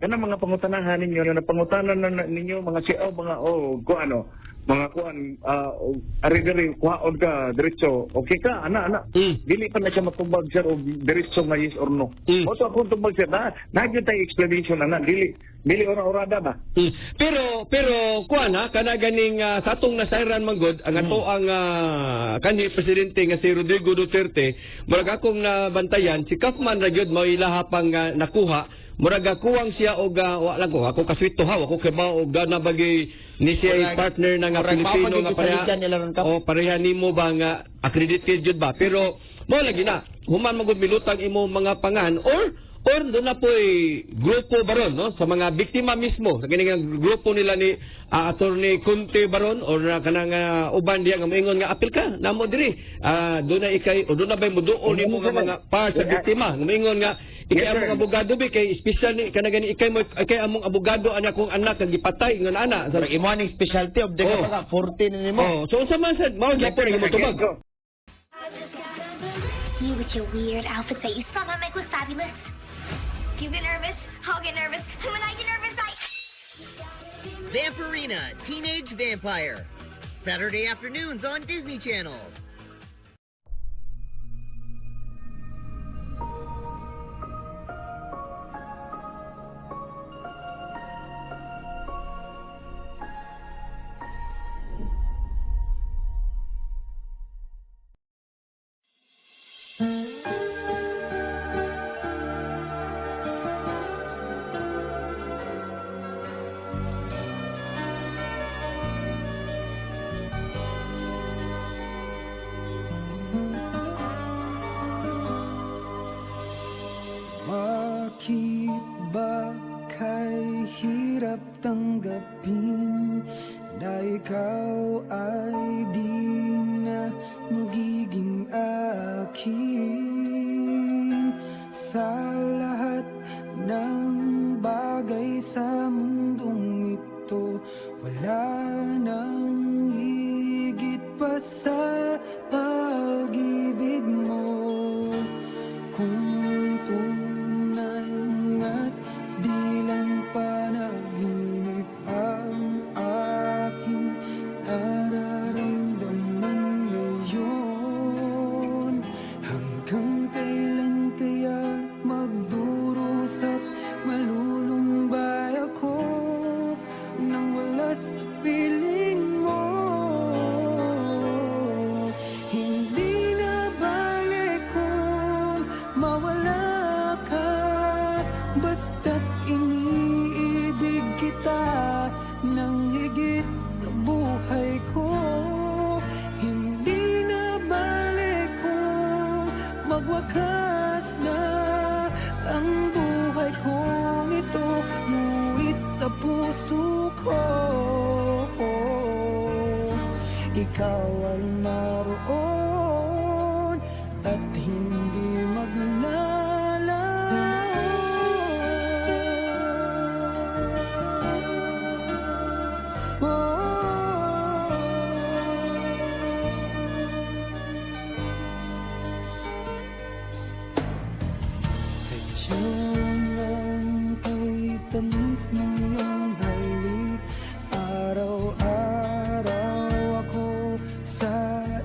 kanang mga pangutanahan ninyo na napangutanan na ninyo mga siaw mga kuano mga kuan ari-diri kuhaon ka diretso okay ka ana dili pa na siya matubag sir og diretso nga yes or no o to akong tubag sir na nagyud tay explanation ana dili ora-orada ba pero kuan ha kana ganing sa atong nasayran manggod ang ato ang kanhi presidente nga si Rodrigo Duterte murag akong nabantayan si Kaufman ra gyud mao ilaha pang nakuha murag kuwang siya og wala ko ako kaswito ha ako kabaw og na bagay ni siya partner na nga Pilipino nga pareha nimo ba nga accredited jud ba pero mo lagi na human magud milutang imo mga pangan or doon na po'y grupo baron no sa mga biktima mismo sa kining grupo nila ni Attorney Conte baron or kanang uban diya nga moingon nga apil ka namo diri doon na ikay o doon na bay muduol nimo nga mga par sa biktima nga moingon nga ikay among abogado bi kay special ni kana gani ikay among abogado ana kong anak nga gipatay nga ana sa imo aning specialty of the 14 nimo so sa man sad mao gyapon nga motubag You with your weird outfits that you somehow make look fabulous. If you get nervous, I'll get nervous. And when I get nervous, Vampirina, Teenage Vampire. Saturday afternoons on Disney Channel. Bakit ba kay hirap tanggapin na ikaw ay di na magiging akin? Sa lahat ng bagay sa mundong ito, wala nang higit pa sa pag-ibig mo. Kung tunay nga't di lang panaginip ang aking nararamdaman ngayon, hanggang kailan kaya magdurusa at malulumbay ako nang wala sa piling mo? Hindi na balik kung mawala ka, basta't iniibig kita nang higit sa buhay ko. Hindi na balik kung magwakas na ang buhay kong ito, ngunit sa puso ko ikaw ay naroon at hindi maglalayo. Sadyang ang kay tamis ng iyong halik, araw-araw ako sa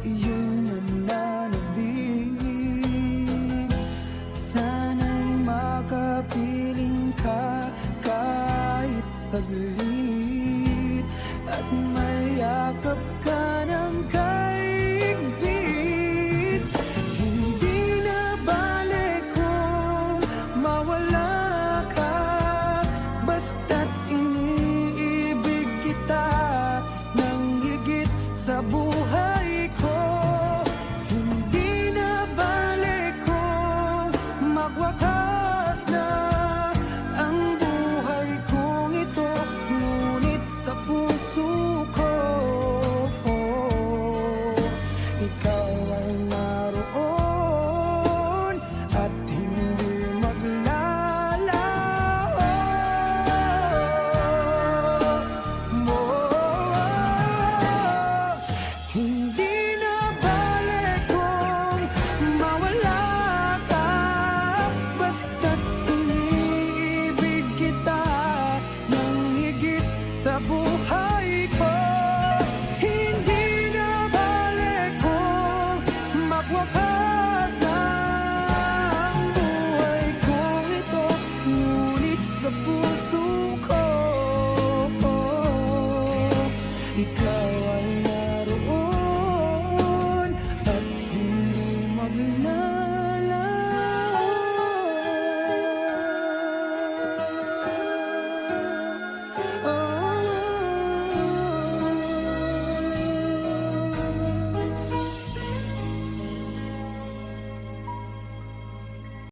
iyong nananabig. Sana'y makapiling ka kahit saglit.